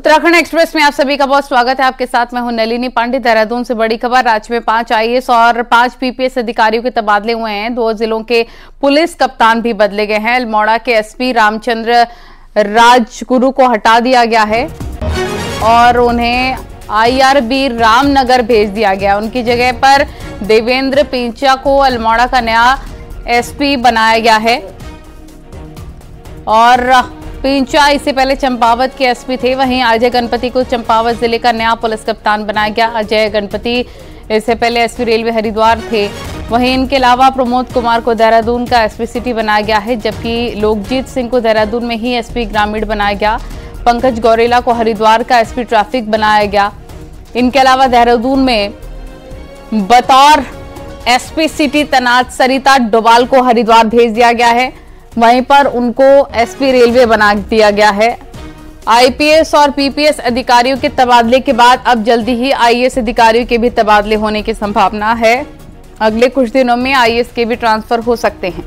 Uttarakhand express में आप सभी का बहुत स्वागत है। आपके साथ मैं हूं नलिनी पांडे। देहरादून से बड़ी खबर। राज्य में 5 आईएएस और 5 पीपीएस अधिकारियों के तबादले हुए हैं। 2 जिलों के पुलिस कप्तान भी बदले गए हैं। अल्मोड़ा के एसपी रामचंद्र राजगुरु को हटा दिया गया है और उन्हें आईआरबी रामनगर भेज दिया गया। उनकी जगह पर देवेंद्र पिंचा को अल्मोड़ा का नया एसपी बनाया गया है और पिंचा इससे पहले चंपावत के एसपी थे। वहीं अजय गणपति को चंपावत जिले का नया पुलिस कप्तान बनाया गया। अजय गणपति इससे पहले एसपी रेलवे हरिद्वार थे। वहीं इनके अलावा प्रमोद कुमार को देहरादून का एसपी सिटी बनाया गया है, जबकि लोकजीत सिंह को देहरादून में ही एसपी ग्रामीण बनाया गया। पंकज गौरेला को हरिद्वार का एसपी ट्रैफिक बनाया गया। इनके अलावा देहरादून में बतौर एसपी सिटी तैनात सरिता डोभाल को हरिद्वार भेज दिया गया है। वहीं पर उनको एसपी रेलवे बना दिया गया है। आईपीएस और पीपीएस अधिकारियों के तबादले के बाद अब जल्दी ही आईएएस अधिकारियों के भी तबादले होने की संभावना है। अगले कुछ दिनों में आईएएस के भी ट्रांसफर हो सकते हैं।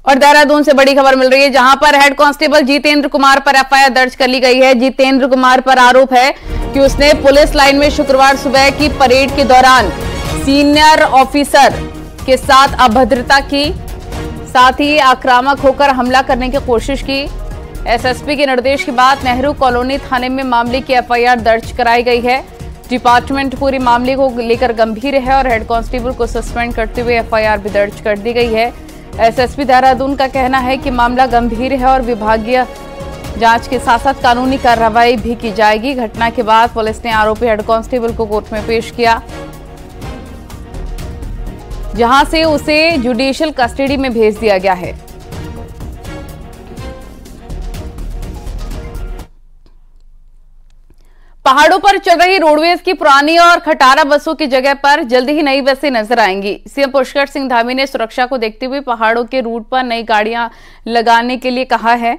और देहरादून से बड़ी खबर मिल रही है, जहां पर हेड कांस्टेबल जितेंद्र कुमार पर एफआईआर दर्ज कर ली गई है। जितेंद्र कुमार पर आरोप है कि उसने पुलिस लाइन में शुक्रवार सुबह की परेड के दौरान सीनियर ऑफिसर के साथ अभद्रता की, साथ ही आक्रामक होकर हमला करने की कोशिश की। एसएसपी के निर्देश के बाद नेहरू कॉलोनी थाने में मामले की एफआईआर दर्ज कराई गई है। डिपार्टमेंट पूरे मामले को लेकर गंभीर है और हेड कांस्टेबल को सस्पेंड करते हुए एफआईआर भी दर्ज कर दी गई है। एसएसपी देहरादून का कहना है कि मामला गंभीर है और विभागीय जांच के साथ साथ कानूनी कार्रवाई भी की जाएगी। घटना के बाद पुलिस ने आरोपी हेड कांस्टेबल को कोर्ट में पेश किया, जहां से उसे जुडिशियल कस्टडी में भेज दिया गया है। पहाड़ों पर चल रही रोडवेज की पुरानी और खटारा बसों की जगह पर जल्द ही नई बसें नजर आएंगी। सीएम पुष्कर सिंह धामी ने सुरक्षा को देखते हुए पहाड़ों के रूट पर नई गाड़ियां लगाने के लिए कहा है।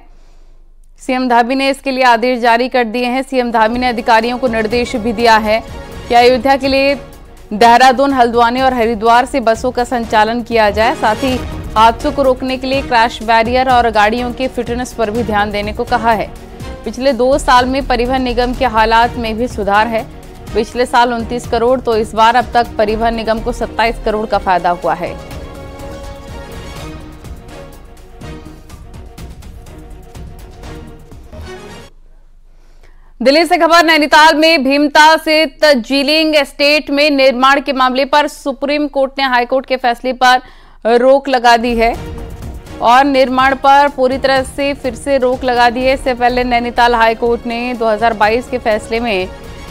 सीएम धामी ने इसके लिए आदेश जारी कर दिए हैं। सीएम धामी ने अधिकारियों को निर्देश भी दिया है कि अयोध्या के लिए देहरादून, हल्द्वानी और हरिद्वार से बसों का संचालन किया जाए। साथ ही हादसों को रोकने के लिए क्रैश बैरियर और गाड़ियों की फिटनेस पर भी ध्यान देने को कहा है। पिछले 2 साल में परिवहन निगम के हालात में भी सुधार है। पिछले साल 29 करोड़ तो इस बार अब तक परिवहन निगम को 27 करोड़ का फायदा हुआ है। दिल्ली से खबर। नैनीताल में भीमताल स्थित जीलिंग एस्टेट में निर्माण के मामले पर सुप्रीम कोर्ट ने हाईकोर्ट के फैसले पर रोक लगा दी है और निर्माण पर पूरी तरह से फिर से रोक लगा दी है। इससे पहले नैनीताल हाईकोर्ट ने 2022 के फैसले में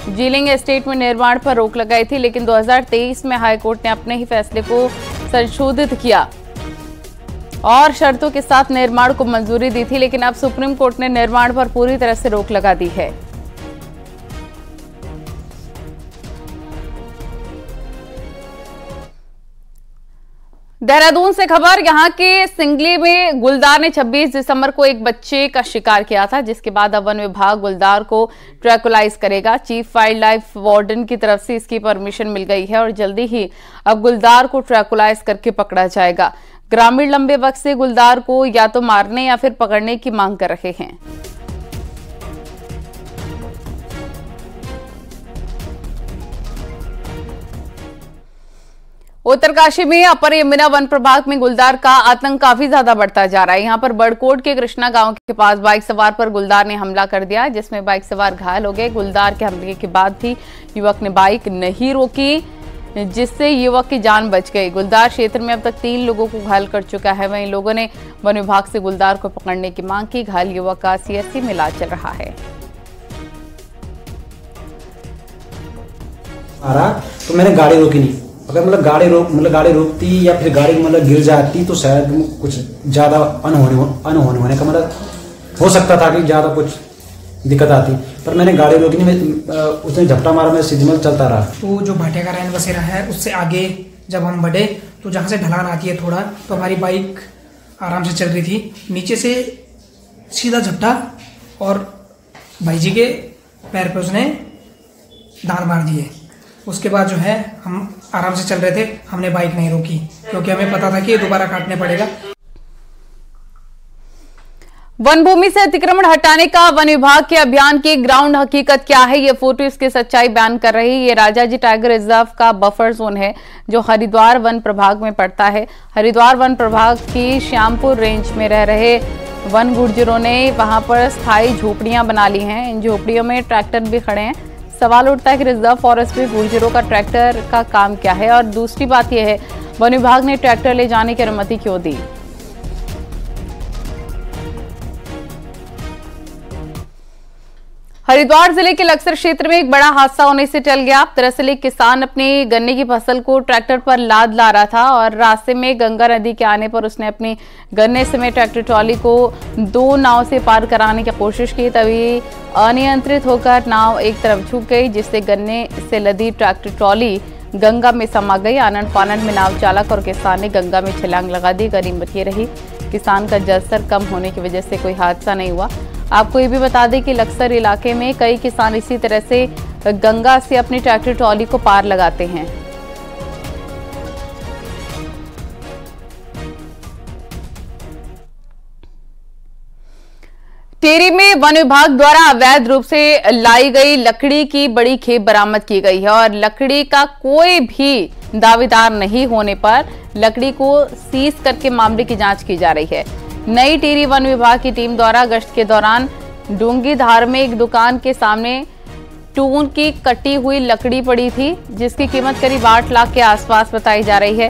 जीलिंग एस्टेट में निर्माण पर रोक लगाई थी, लेकिन 2023 में हाईकोर्ट ने अपने ही फैसले को संशोधित किया और शर्तों के साथ निर्माण को मंजूरी दी थी। लेकिन अब सुप्रीम कोर्ट ने निर्माण पर पूरी तरह से रोक लगा दी है। देहरादून से खबर। यहां के सिंगली में गुलदार ने 26 दिसंबर को एक बच्चे का शिकार किया था, जिसके बाद अब वन विभाग गुलदार को ट्रैकुलाइज करेगा। चीफ वाइल्ड लाइफ वार्डन की तरफ से इसकी परमिशन मिल गई है और जल्दी ही अब गुलदार को ट्रैकुलाइज करके पकड़ा जाएगा। ग्रामीण लंबे वक्त से गुलदार को या तो मारने या फिर पकड़ने की मांग कर रहे हैं। उत्तरकाशी में अपर यमुना वन प्रभाग में गुलदार का आतंक काफी ज्यादा बढ़ता जा रहा है। यहां पर बड़कोट के कृष्णा गांव के पास बाइक सवार पर गुलदार ने हमला कर दिया, जिसमें बाइक सवार घायल हो गए। गुलदार के हमले के बाद भी युवक ने बाइक नहीं रोकी, जिससे युवक की जान बच गई। गुलदार क्षेत्र में अब तक 3 लोगों को घायल कर चुका है। वहीं लोगों ने वन विभाग से गुलदार को पकड़ने की मांग की। घायल युवक का सीएससी में इलाज चल रहा है। तो मैंने गाड़ी रोकी नहीं। अगर गाड़ी रोकती या फिर गाड़ी गिर जाती तो शायद कुछ ज्यादा अनहोनी होने का हो सकता था कि ज्यादा कुछ दिक्कत आती, पर मैंने गाड़ी रोकी नहीं। उसने झपटा मारा, मैं सिग्नल चलता रहा। तो जो भाटिया का रैन बसेरा है उससे आगे जब हम बढ़े तो जहाँ से ढलान आती है थोड़ा, तो हमारी बाइक आराम से चल रही थी। नीचे से सीधा झपटा और भाई जी के पैर पे उसने दांत मार दिए। उसके बाद जो है हम आराम से चल रहे थे, हमने बाइक नहीं रोकी क्योंकि हमें पता था कि ये दोबारा काटने पड़ेगा। वन भूमि से अतिक्रमण हटाने का वन विभाग के अभियान की ग्राउंड हकीकत क्या है, ये फोटो इसकी सच्चाई बयान कर रही है। ये राजाजी टाइगर रिजर्व का बफर जोन है जो हरिद्वार वन प्रभाग में पड़ता है। हरिद्वार वन प्रभाग की श्यामपुर रेंज में रह रहे वन गुर्जरों ने वहां पर स्थायी झोपड़ियां बना ली हैं। इन झोपड़ियों में ट्रैक्टर भी खड़े हैं। सवाल उठता है कि रिजर्व फॉरेस्ट में गुर्जरों का ट्रैक्टर का काम क्या है, और दूसरी बात यह है वन विभाग ने ट्रैक्टर ले जाने की अनुमति क्यों दी। हरिद्वार जिले के लक्सर क्षेत्र में एक बड़ा हादसा होने से टल गया। दरअसल एक किसान अपनी गन्ने की फसल को ट्रैक्टर पर लाद ला रहा था और रास्ते में गंगा नदी के आने पर उसने अपनी गन्ने समेत ट्रैक्टर ट्रॉली को 2 नाव से पार कराने की कोशिश की। तभी अनियंत्रित होकर नाव एक तरफ झुक गई, जिससे गन्ने से लदी ट्रैक्टर ट्रॉली गंगा में समा गई। आनंद फानंद में नाव चालक और किसान ने गंगा में छलांग लगा दी। गनीमत ये रही किसान का जलस्तर कम होने की वजह से कोई हादसा नहीं हुआ। आपको ये भी बता दें कि लक्सर इलाके में कई किसान इसी तरह से गंगा से अपनी ट्रैक्टर ट्रॉली को पार लगाते हैं। टेरी में वन विभाग द्वारा अवैध रूप से लाई गई लकड़ी की बड़ी खेप बरामद की गई है और लकड़ी का कोई भी दावेदार नहीं होने पर लकड़ी को सीज करके मामले की जांच की जा रही है। नई टिहरी वन विभाग की टीम द्वारा गश्त के दौरान डूंगी धार में एक दुकान के सामने टून की कटी हुई लकड़ी पड़ी थी, जिसकी कीमत करीब 8 लाख के आसपास बताई जा रही है।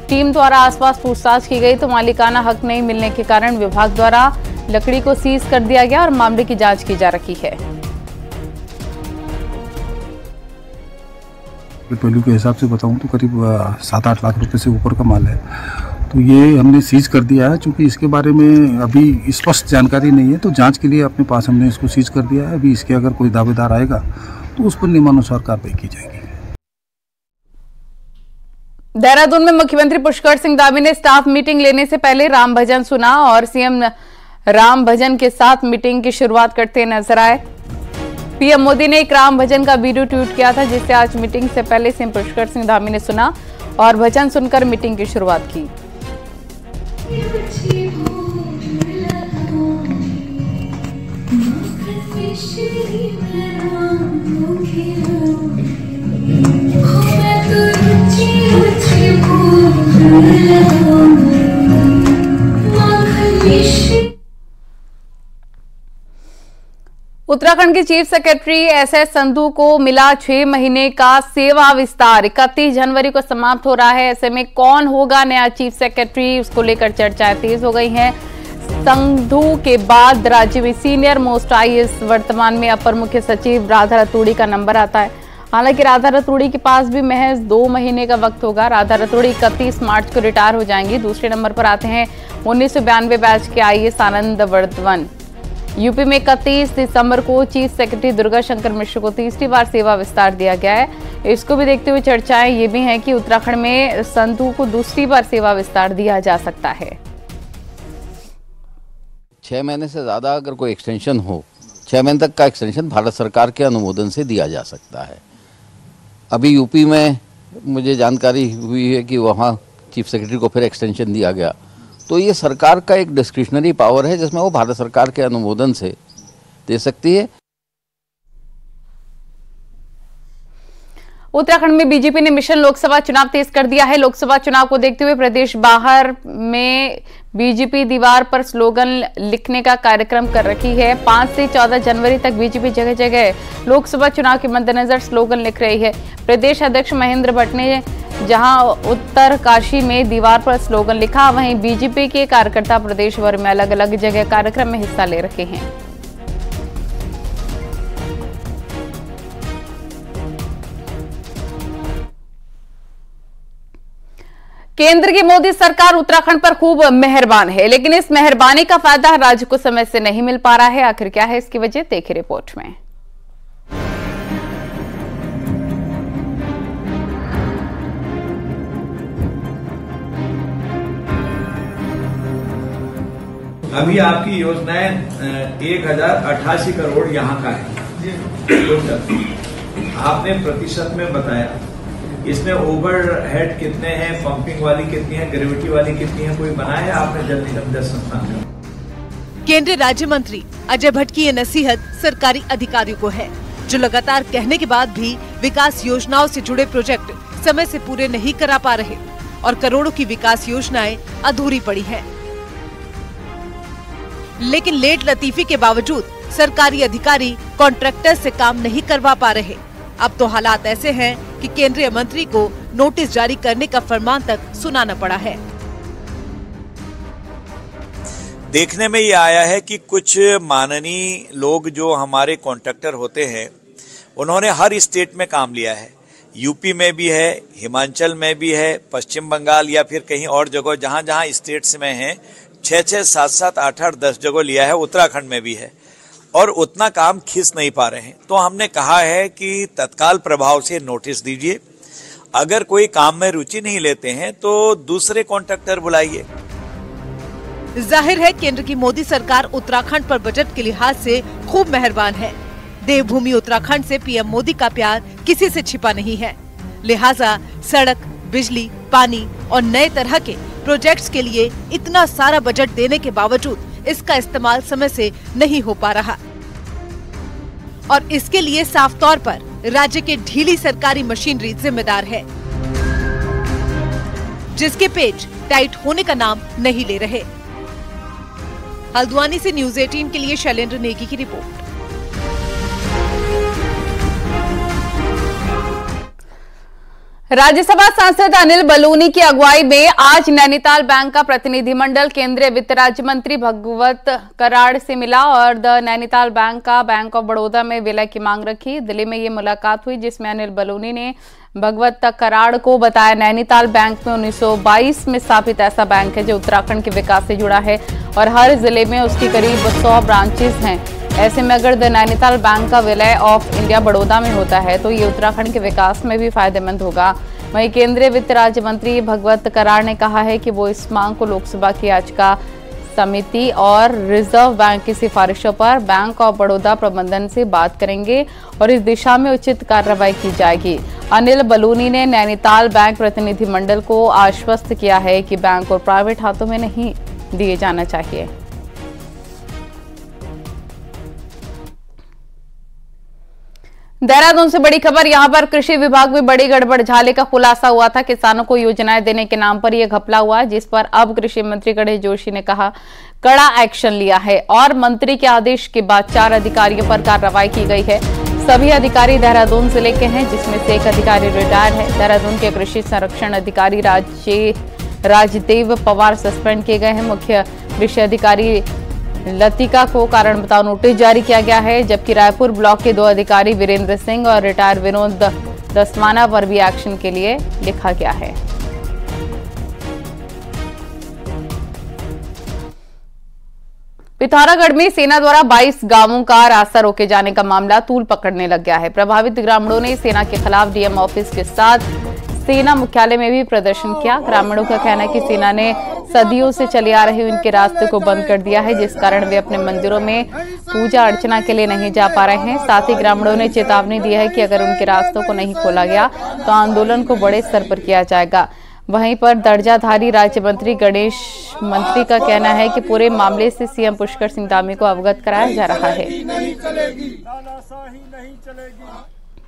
टीम द्वारा आसपास पूछताछ की गई तो मालिकाना हक नहीं मिलने के कारण विभाग द्वारा लकड़ी को सीज कर दिया गया और मामले की जांच की जा रही है। वैल्यू के हिसाब से बताऊं तो करीब 7-8 लाख रुपए से ऊपर का माल है। तो ये हमने सीज कर दिया है। चूंकि इसके बारे में अभी स्पष्ट जानकारी नहीं है तो जांच के लिए अपने पास हमने इसको सीज कर दिया है। अभी इसके अगर कोई दावेदार आएगा तो उस पर नियमानुसार कार्रवाई की जाएगी। देहरादून में मुख्यमंत्री पुष्कर सिंह धामी ने स्टाफ मीटिंग लेने से पहले राम भजन सुना और सीएम राम भजन के साथ मीटिंग की शुरुआत करते नजर आए। पीएम मोदी ने एक राम भजन का वीडियो ट्वीट किया था, जिसे आज मीटिंग से पहले सीएम पुष्कर सिंह धामी ने सुना और भजन सुनकर मीटिंग की शुरुआत की। उत्तराखंड के चीफ सेक्रेटरी एसएस संधू को मिला 6 महीने का सेवा विस्तार। 31 जनवरी को समाप्त हो रहा है। ऐसे में कौन होगा नया चीफ सेक्रेटरी, उसको लेकर चर्चाएं तेज हो गई हैं। संधू के बाद राज्य में सीनियर मोस्ट आईएएस वर्तमान में अपर मुख्य सचिव राधा रतूड़ी का नंबर आता है। हालांकि राधा रतूड़ी के पास भी महज 2 महीने का वक्त होगा। राधा रतूड़ी 31 मार्च को रिटायर हो जाएंगी। दूसरे नंबर पर आते हैं 1992 बैच के आईएएस आनंद वर्धवन। यूपी में 31 दिसंबर को चीफ सेक्रेटरी दुर्गा शंकर मिश्र को तीसरी बार सेवा विस्तार दिया गया है। इसको भी देखते हुए चर्चाएं ये भी हैं कि उत्तराखंड में संधू को दूसरी बार सेवा विस्तार दिया जा सकता है। 6 महीने से ज़्यादा अगर कोई एक्सटेंशन हो, 6 महीने तक का एक्सटेंशन भारत सरकार के अनुमोदन से दिया जा सकता है। अभी यूपी में मुझे जानकारी हुई है कि वहाँ चीफ सेक्रेटरी को फिर एक्सटेंशन दिया गया। तो ये सरकार का एक डिस्क्रिशनरी पावर है जिसमें वो भारत सरकार के अनुमोदन से दे सकती है। उत्तराखंड में बीजेपी ने मिशन लोकसभा चुनाव तेज कर दिया है। लोकसभा चुनाव को देखते हुए प्रदेश बाहर में बीजेपी दीवार पर स्लोगन लिखने का कार्यक्रम कर रखी है। 5 से 14 जनवरी तक बीजेपी जगह जगह लोकसभा चुनाव के मद्देनजर स्लोगन लिख रही है। प्रदेश अध्यक्ष महेंद्र भट्ट ने जहां उत्तरकाशी में दीवार पर स्लोगन लिखा, वहीं बीजेपी के कार्यकर्ता प्रदेश भर में अलग अलग जगह कार्यक्रम में हिस्सा ले रहे हैं। केंद्र की मोदी सरकार उत्तराखंड पर खूब मेहरबान है, लेकिन इस मेहरबानी का फायदा राज्य को समय से नहीं मिल पा रहा है। आखिर क्या है इसकी वजह, देखिए रिपोर्ट में। अभी आपकी योजनाएं 1088 करोड़ यहाँ का है टोटल। आपने प्रतिशत में बताया, इसमें ओवरहेड कितने हैं, पंपिंग वाली कितनी है, ग्रेविटी वाली कितनी है, कोई बनाया आपने जल निगम जल संस्थान में? केंद्रीय राज्य मंत्री अजय भट्ट की ये नसीहत सरकारी अधिकारियों को है, जो लगातार कहने के बाद भी विकास योजनाओं से जुड़े प्रोजेक्ट समय से पूरे नहीं करा पा रहे और करोड़ों की विकास योजनाएं अधूरी पड़ी हैं। लेकिन लेट लतीफी के बावजूद सरकारी अधिकारी कॉन्ट्रैक्टर से काम नहीं करवा पा रहे। अब तो हालात ऐसे हैं कि केंद्रीय मंत्री को नोटिस जारी करने का फरमान तक सुनाना पड़ा है। देखने में ये आया है कि कुछ माननीय लोग जो हमारे कॉन्ट्रैक्टर होते हैं, उन्होंने हर स्टेट में काम लिया है। यूपी में भी है, हिमाचल में भी है, पश्चिम बंगाल या फिर कहीं और जगह जहां जहां स्टेट्स में है, 6-6, 7-7, 8-8, 10 जगह लिया है। उत्तराखंड में भी है और उतना काम खींच नहीं पा रहे हैं। तो हमने कहा है कि तत्काल प्रभाव से नोटिस दीजिए। अगर कोई काम में रुचि नहीं लेते हैं तो दूसरे कॉन्ट्रैक्टर बुलाइए। जाहिर है केंद्र की मोदी सरकार उत्तराखंड पर बजट के लिहाज से खूब मेहरबान है। देवभूमि उत्तराखंड से पीएम मोदी का प्यार किसी से छिपा नहीं है। लिहाजा सड़क, बिजली, पानी और नए तरह के प्रोजेक्ट्स के लिए इतना सारा बजट देने के बावजूद इसका इस्तेमाल समय से नहीं हो पा रहा और इसके लिए साफ तौर पर राज्य के ढीली सरकारी मशीनरी जिम्मेदार है, जिसके पेज टाइट होने का नाम नहीं ले रहे। हल्द्वानी से न्यूज 18 के लिए शैलेंद्र नेगी की रिपोर्ट। राज्यसभा सांसद अनिल बलूनी की अगुवाई में आज नैनीताल बैंक का प्रतिनिधिमंडल केंद्रीय वित्त राज्य मंत्री भगवत कराड़ से मिला और द नैनीताल बैंक का बैंक ऑफ बड़ौदा में विलय की मांग रखी। दिल्ली में ये मुलाकात हुई जिसमें अनिल बलूनी ने भगवत कराड़ को बताया नैनीताल बैंक में 1922 में स्थापित ऐसा बैंक है जो उत्तराखंड के विकास से जुड़ा है और हर जिले में उसकी करीब 100 ब्रांचेस हैं। ऐसे में अगर द नैनीताल बैंक का विलय ऑफ इंडिया बड़ौदा में होता है तो ये उत्तराखंड के विकास में भी फायदेमंद होगा। वहीं केंद्रीय वित्त राज्य मंत्री भगवत कराड़ ने कहा है कि वो इस मांग को लोकसभा की याचिका समिति और रिजर्व बैंक की सिफारिशों पर बैंक ऑफ बड़ौदा प्रबंधन से बात करेंगे और इस दिशा में उचित कार्रवाई की जाएगी। अनिल बलूनी ने नैनीताल बैंक प्रतिनिधिमंडल को आश्वस्त किया है कि बैंक और प्राइवेट हाथों में नहीं दिए जाना चाहिए। देहरादून से बड़ी खबर, यहां पर कृषि विभाग में बड़ी गड़बड़झाले का खुलासा हुआ था। किसानों को योजनाएं देने के नाम पर यह घपला हुआ, जिस पर अब कृषि मंत्री गणेश जोशी ने कहा कड़ा एक्शन लिया है और मंत्री के आदेश के बाद 4 अधिकारियों पर कार्रवाई की गई है। सभी अधिकारी देहरादून जिले के हैं, जिसमें से एक अधिकारी रिटायर है। देहरादून के कृषि संरक्षण अधिकारी राजदेव पवार सस्पेंड किए गए हैं। मुख्य कृषि अधिकारी लतिका को कारण बताओ नोटिस जारी किया गया है, जबकि रायपुर ब्लॉक के 2 अधिकारी वीरेंद्र सिंह और रिटायर विनोद दसमाना पर भी एक्शन के लिए लिखा गया है। पिथौरागढ़ में सेना द्वारा 22 गांवों का रास्ता रोके जाने का मामला तूल पकड़ने लग गया है। प्रभावित ग्रामीणों ने सेना के खिलाफ डीएम ऑफिस के साथ सेना मुख्यालय में भी प्रदर्शन किया। ग्रामीणों का कहना है कि सेना ने सदियों से चले आ रहे उनके रास्ते को बंद कर दिया है, जिस कारण वे अपने मंदिरों में पूजा अर्चना के लिए नहीं जा पा रहे हैं। साथ ही ग्रामीणों ने चेतावनी दी है कि अगर उनके रास्तों को नहीं खोला गया तो आंदोलन को बड़े स्तर पर किया जाएगा। वहीं पर दर्जाधारी राज्य मंत्री गणेश मंत्री का कहना है कि पूरे मामले से सीएम पुष्कर सिंह धामी को अवगत कराया जा रहा है।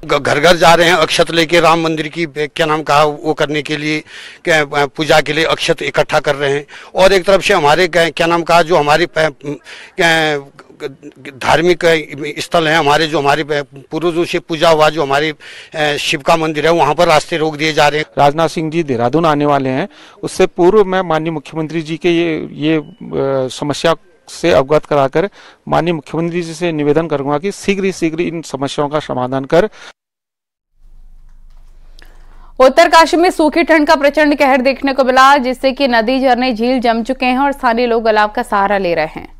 घर घर जा रहे हैं अक्षत लेके, राम मंदिर की क्या नाम कहा वो करने के लिए, पूजा के लिए अक्षत इकट्ठा कर रहे हैं। और एक तरफ से हमारे क्या नाम कहा जो हमारी धार्मिक स्थल है, हमारे जो हमारे पूर्वजों से पूजा हुआ जो हमारे शिव का मंदिर है, वहाँ पर रास्ते रोक दिए जा रहे हैं। राजनाथ सिंह जी देहरादून आने वाले हैं, उससे पूर्व मैं माननीय मुख्यमंत्री जी के ये समस्या से अवगत कराकर माननीय मुख्यमंत्री जी से निवेदन करूंगा कि शीघ्र ही शीघ्र इन समस्याओं का समाधान कर। उत्तरकाशी में सूखी ठंड का प्रचंड कहर देखने को मिला, जिससे कि नदी, झरने, झील जम चुके हैं और स्थानीय लोग अलाव का सहारा ले रहे हैं।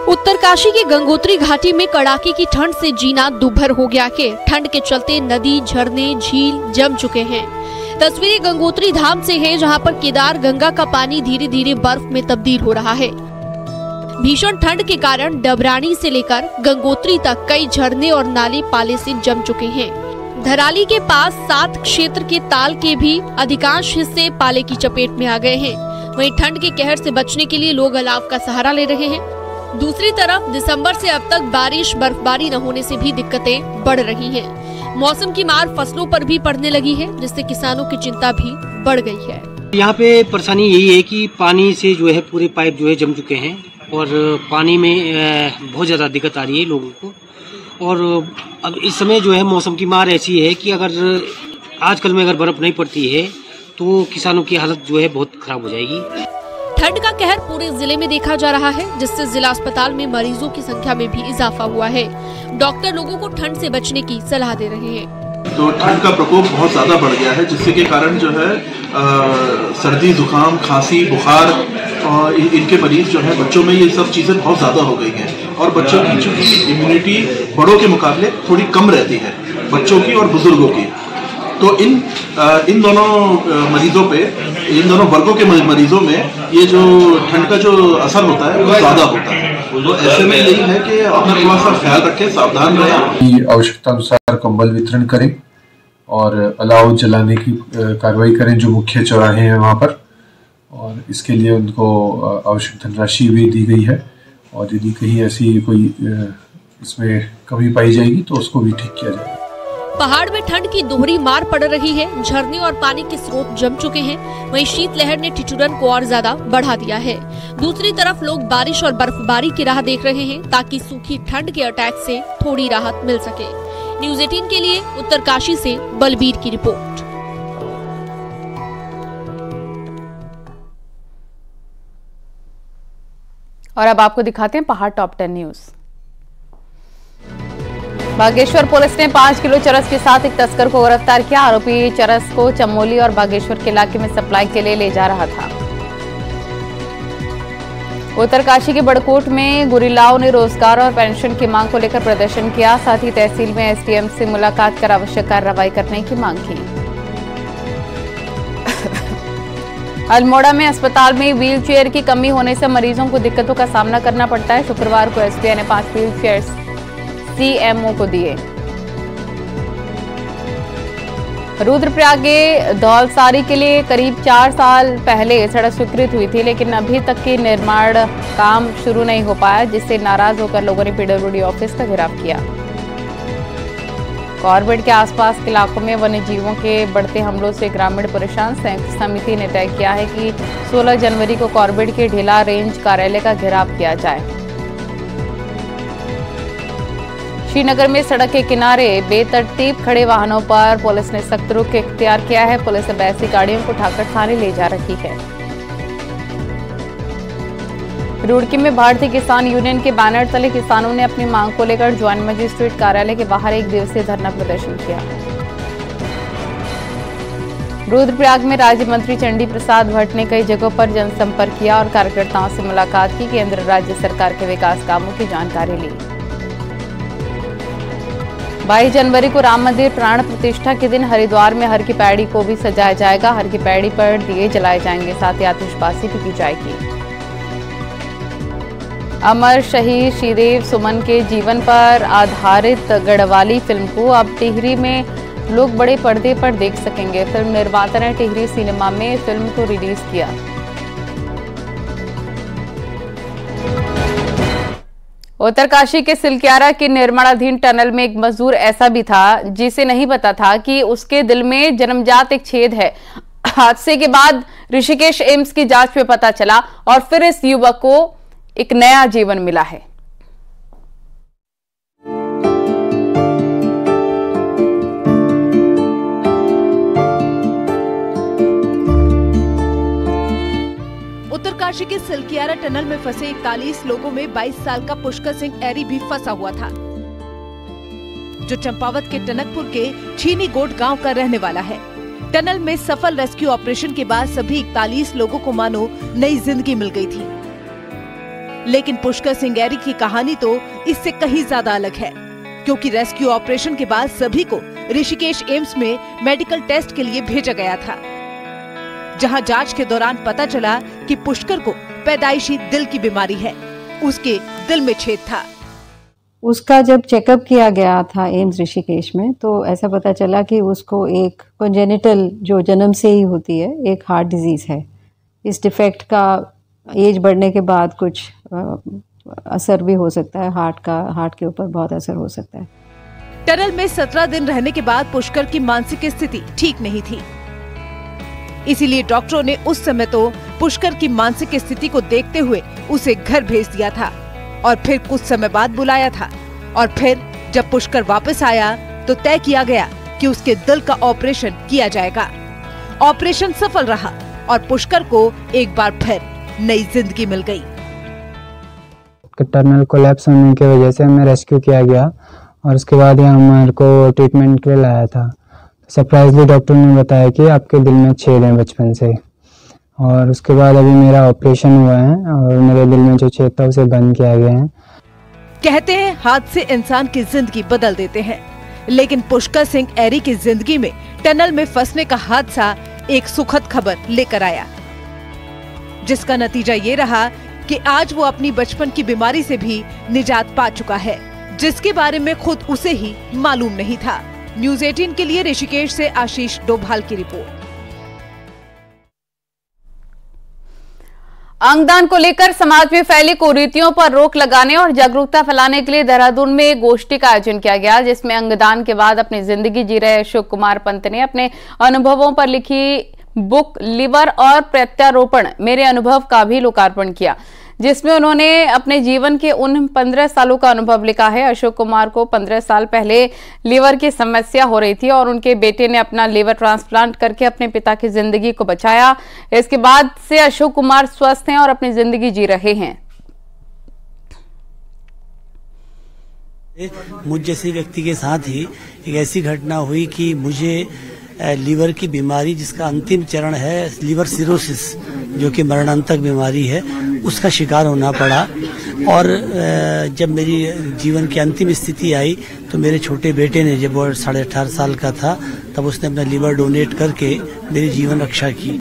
उत्तरकाशी की गंगोत्री घाटी में कड़ाके की ठंड से जीना दुभर हो गया है। ठंड के चलते नदी, झरने, झील जम चुके हैं। तस्वीरें गंगोत्री धाम से है, जहां पर केदार गंगा का पानी धीरे धीरे बर्फ में तब्दील हो रहा है। भीषण ठंड के कारण डबरानी से लेकर गंगोत्री तक कई झरने और नाले पाले से जम चुके हैं। धराली के पास 7 क्षेत्र के ताल के भी अधिकांश हिस्से पाले की चपेट में आ गए हैं। वहीं ठंड के कहर से बचने के लिए लोग अलाव का सहारा ले रहे हैं। दूसरी तरफ दिसंबर से अब तक बारिश बर्फबारी न होने से भी दिक्कतें बढ़ रही हैं। मौसम की मार फसलों पर भी पड़ने लगी है, जिससे किसानों की चिंता भी बढ़ गई है। यहाँ पे परेशानी यही है कि पानी से जो है पूरे पाइप जो है जम चुके हैं और पानी में बहुत ज़्यादा दिक्कत आ रही है लोगों को। और अब इस समय जो है मौसम की मार ऐसी है कि अगर आजकल में अगर बर्फ नहीं पड़ती है तो किसानों की हालत जो है बहुत खराब हो जाएगी। ठंड का कहर पूरे जिले में देखा जा रहा है, जिससे जिला अस्पताल में मरीजों की संख्या में भी इजाफा हुआ है। डॉक्टर लोगों को ठंड से बचने की सलाह दे रहे हैं। तो ठंड का प्रकोप बहुत ज़्यादा बढ़ गया है, जिससे के कारण जो है सर्दी, जुकाम, खांसी, बुखार और इनके मरीज जो है बच्चों में ये सब चीज़ें बहुत ज़्यादा हो गई हैं। और बच्चों की चूँकि इम्यूनिटी बड़ों के मुकाबले थोड़ी कम रहती है, बच्चों की और बुजुर्गों की, तो इन दोनों मरीजों पे, इन दोनों वर्गों के मरीजों में ये जो ठंड का जो असर होता है वो ज़्यादा होता है। तो ऐसे में यही है कि अपना थोड़ा सा ख्याल रखें, सावधान रहें। आवश्यकता अनुसार कंबल वितरण करें और अलाव जलाने की कार्रवाई करें जो मुख्य चौराहे हैं वहाँ पर, और इसके लिए उनको आवश्यक धनराशि भी दी गई है। और यदि कहीं ऐसी कोई इसमें कमी पाई जाएगी तो उसको भी ठीक किया जाएगा। पहाड़ में ठंड की दोहरी मार पड़ रही है। झरने और पानी के स्रोत जम चुके हैं। वहीं शीतलहर ने ठिठुरन को और ज्यादा बढ़ा दिया है। दूसरी तरफ लोग बारिश और बर्फबारी की राह देख रहे हैं, ताकि सूखी ठंड के अटैक से थोड़ी राहत मिल सके। न्यूज़ 18 के लिए उत्तरकाशी से बलबीर की रिपोर्ट। और अब आपको दिखाते हैं पहाड़ टॉप 10 न्यूज। बागेश्वर पुलिस ने 5 किलो चरस के साथ एक तस्कर को गिरफ्तार किया। आरोपी चरस को चमोली और बागेश्वर के इलाके में सप्लाई के लिए ले जा रहा था। उत्तरकाशी के बड़कोट में गुरिल्लाओं ने रोजगार और पेंशन की मांग को लेकर प्रदर्शन किया। साथ ही तहसील में एसडीएम से मुलाकात कर आवश्यक कार्रवाई करने की मांग की। अल्मोड़ा में अस्पताल में व्हील चेयर की कमी होने से मरीजों को दिक्कतों का सामना करना पड़ता है। शुक्रवार को एसबीआई ने 5 व्हील चेयर सीएमओ को दिए। रुद्रप्रयाग के धौलसारी के लिए करीब 4 साल पहले सड़क स्वीकृत हुई थी, लेकिन अभी तक की निर्माण काम शुरू नहीं हो पाया, जिससे नाराज होकर लोगों ने पीडब्ल्यूडी ऑफिस का घेराव किया। कॉर्बेट के आसपास के इलाकों में वन्य जीवों के बढ़ते हमलों से ग्रामीण परेशान। संयुक्त समिति ने तय किया है कि 16 जनवरी को कॉर्बेट के ढीला रेंज कार्यालय का घेराव किया जाए। श्रीनगर में सड़क के किनारे बेतरतीब खड़े वाहनों पर पुलिस ने सख्त रुख इख्तियार किया है। पुलिस अब ऐसी गाड़ियों को उठाकर थाने ले जा रही है। रुड़की में भारतीय किसान यूनियन के बैनर तले किसानों ने अपनी मांग को लेकर ज्वाइंट मजिस्ट्रेट कार्यालय के बाहर 1 दिवसीय धरना प्रदर्शन किया। रुद्रप्रयाग में राज्य मंत्री चंडी प्रसाद भट्ट ने कई जगहों पर जनसंपर्क किया और कार्यकर्ताओं से मुलाकात की। केंद्र राज्य सरकार के विकास कामों की जानकारी ली। 22 जनवरी को राम मंदिर प्राण प्रतिष्ठा के दिन हरिद्वार में हर की पैड़ी को भी सजाया जाएगा। हर की पैड़ी पर दिए जलाए जाएंगे, साथ ही आतिशबाजी भी की जाएगी। अमर शहीद श्रीदेव सुमन के जीवन पर आधारित गढ़वाली फिल्म को अब टिहरी में लोग बड़े पर्दे पर देख सकेंगे। फिल्म निर्माता ने टिहरी सिनेमा में फिल्म को रिलीज किया। उत्तरकाशी के सिलक्यारा के निर्माणाधीन टनल में एक मजदूर ऐसा भी था जिसे नहीं पता था कि उसके दिल में जन्मजात एक छेद है। हादसे के बाद ऋषिकेश एम्स की जांच में पता चला और फिर इस युवक को एक नया जीवन मिला है। उत्तरकाशी के सिलक्यारा टनल में फंसे 41 लोगों में 22 साल का पुष्कर सिंह एरी भी फंसा हुआ था, जो चंपावत के टनकपुर के छीनी गोट गांव का रहने वाला है। टनल में सफल रेस्क्यू ऑपरेशन के बाद सभी 41 लोगों को मानो नई जिंदगी मिल गई थी। लेकिन पुष्कर सिंह एरी की कहानी तो इससे कहीं ज्यादा अलग है, क्योंकि रेस्क्यू ऑपरेशन के बाद सभी को ऋषिकेश एम्स में मेडिकल टेस्ट के लिए भेजा गया था, जहां जांच के दौरान पता चला कि पुष्कर को पैदाइशी दिल की बीमारी है। उसके दिल में छेद था। उसका जब चेकअप किया गया था एम्स ऋषिकेश में, तो ऐसा पता चला कि उसको एक कॉन्जेनिटल जो जन्म से ही होती है एक हार्ट डिजीज़ है। इस डिफेक्ट का एज बढ़ने के बाद कुछ असर भी हो सकता है, हार्ट के ऊपर बहुत असर हो सकता है। टनल में 17 दिन रहने के बाद पुष्कर की मानसिक स्थिति ठीक नहीं थी, इसीलिए डॉक्टरों ने उस समय तो पुष्कर की मानसिक स्थिति को देखते हुए उसे घर भेज दिया था और फिर कुछ समय बाद बुलाया था। और फिर जब पुष्कर वापस आया तो तय किया गया कि उसके दिल का ऑपरेशन किया जाएगा। ऑपरेशन सफल रहा और पुष्कर को एक बार फिर नई जिंदगी मिल गई। टनल कोलैप्स होने की वजह से हमें रेस्क्यू किया गया और उसके बाद यहाँ हमारे को ट्रीटमेंट के लिए लाया था। सरप्राइजली डॉक्टर ने बताया कि आपके दिल में छेद है बचपन से, और उसके बाद अभी मेरा ऑपरेशन हुआ है और मेरे दिल में जो छेद था उसे बंद किया गया है। कहते हैं हादसे इंसान की जिंदगी बदल देते हैं, लेकिन पुष्कर सिंह एरी की जिंदगी में टनल में फंसने का हादसा एक सुखद खबर लेकर आया, जिसका नतीजा ये रहा कि आज वो अपनी बचपन की बीमारी से भी निजात पा चुका है, जिसके बारे में खुद उसे ही मालूम नहीं था। न्यूज़ 18 के लिए ऋषिकेश से आशीष डोभाल की रिपोर्ट। अंगदान को लेकर समाज में फैली कुरीतियों पर रोक लगाने और जागरूकता फैलाने के लिए देहरादून में एक गोष्ठी का आयोजन किया गया, जिसमें अंगदान के बाद अपनी जिंदगी जी रहे अशोक कुमार पंत ने अपने अनुभवों पर लिखी बुक लिवर और प्रत्यारोपण मेरे अनुभव का भी लोकार्पण किया, जिसमें उन्होंने अपने जीवन के उन 15 सालों का अनुभव लिखा है। अशोक कुमार को 15 साल पहले लीवर की समस्या हो रही थी और उनके बेटे ने अपना लीवर ट्रांसप्लांट करके अपने पिता की जिंदगी को बचाया। इसके बाद से अशोक कुमार स्वस्थ हैं और अपनी जिंदगी जी रहे हैं। मुझ जैसे व्यक्ति के साथ ही एक ऐसी घटना हुई कि मुझे लीवर की बीमारी, जिसका अंतिम चरण है लीवर सिरोसिस, जो कि मरणांतक बीमारी है, उसका शिकार होना पड़ा। और जब मेरी जीवन की अंतिम स्थिति आई तो मेरे छोटे बेटे ने, जब वो 18.5 साल का था, तब उसने अपना लीवर डोनेट करके मेरी जीवन रक्षा की।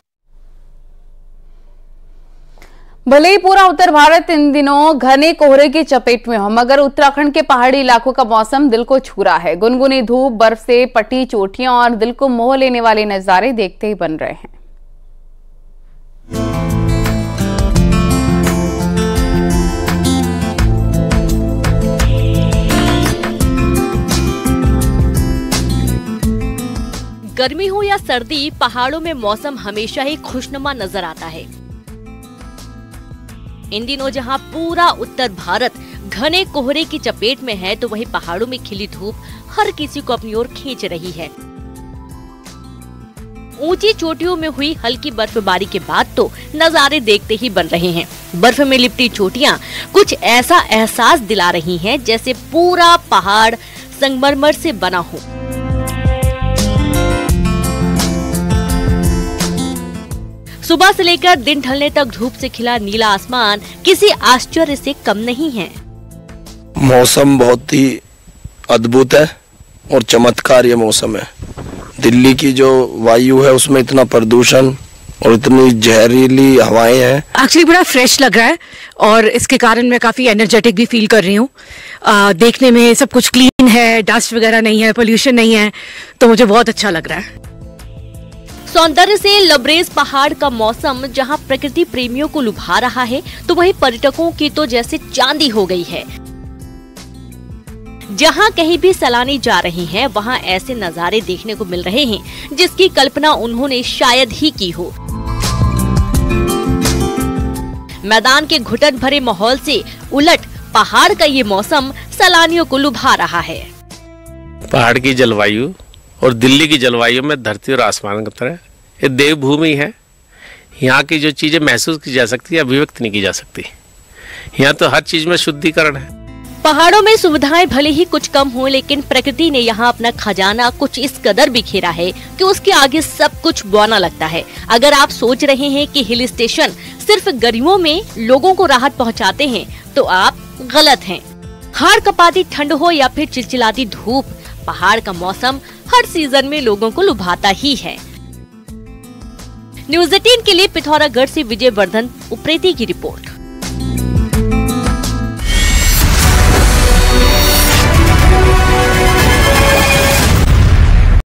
भले ही पूरा उत्तर भारत इन दिनों घने कोहरे की चपेट में हो, मगर उत्तराखंड के पहाड़ी इलाकों का मौसम दिल को छू रहा है। गुनगुनी धूप, बर्फ से पटी चोटियां और दिल को मोह लेने वाले नजारे देखते ही बन रहे हैं। गर्मी हो या सर्दी, पहाड़ों में मौसम हमेशा ही खुशनुमा नजर आता है। इन दिनों जहां पूरा उत्तर भारत घने कोहरे की चपेट में है, तो वहीं पहाड़ों में खिली धूप हर किसी को अपनी ओर खींच रही है। ऊंची चोटियों में हुई हल्की बर्फबारी के बाद तो नजारे देखते ही बन रहे हैं। बर्फ में लिपटी चोटियां कुछ ऐसा एहसास दिला रही हैं जैसे पूरा पहाड़ संगमरमर से बना हो। सुबह से लेकर दिन ढलने तक धूप से खिला नीला आसमान किसी आश्चर्य से कम नहीं है। मौसम बहुत ही अद्भुत है और चमत्कार ये मौसम है। दिल्ली की जो वायु है उसमें इतना प्रदूषण और इतनी जहरीली हवाएं हैं। एक्चुअली बड़ा फ्रेश लग रहा है और इसके कारण मैं काफी एनर्जेटिक भी फील कर रही हूँ। देखने में सब कुछ क्लीन है, डस्ट वगैरह नहीं है, पोल्यूशन नहीं है, तो मुझे बहुत अच्छा लग रहा है। सौंदर्य से लबरेज पहाड़ का मौसम जहां प्रकृति प्रेमियों को लुभा रहा है, तो वहीं पर्यटकों की तो जैसे चांदी हो गई है। जहां कहीं भी सैलानी जा रहे हैं, वहां ऐसे नजारे देखने को मिल रहे हैं जिसकी कल्पना उन्होंने शायद ही की हो। मैदान के घुटन भरे माहौल से उलट पहाड़ का ये मौसम सैलानियों को लुभा रहा है। पहाड़ की जलवायु और दिल्ली की जलवायु में धरती और आसमान की तरह ये देवभूमि है। यहाँ की जो चीजें महसूस की जा सकती है, अभिव्यक्त नहीं की जा सकती। यहाँ तो हर चीज में शुद्धिकरण है। पहाड़ों में सुविधाएं भले ही कुछ कम हो, लेकिन प्रकृति ने यहाँ अपना खजाना कुछ इस कदर बिखेरा है कि उसके आगे सब कुछ बौना लगता है। अगर आप सोच रहे हैं कि हिल स्टेशन सिर्फ गर्मियों में लोगों को राहत पहुँचाते हैं, तो आप गलत हैं। हाड़ कपाती ठंड हो या फिर चिलचिलाती धूप, पहाड़ का मौसम हर सीजन में लोगों को लुभाता ही है। न्यूज़ 18 के लिए पिथौरागढ़ से विजय वर्धन उप्रेती की रिपोर्ट।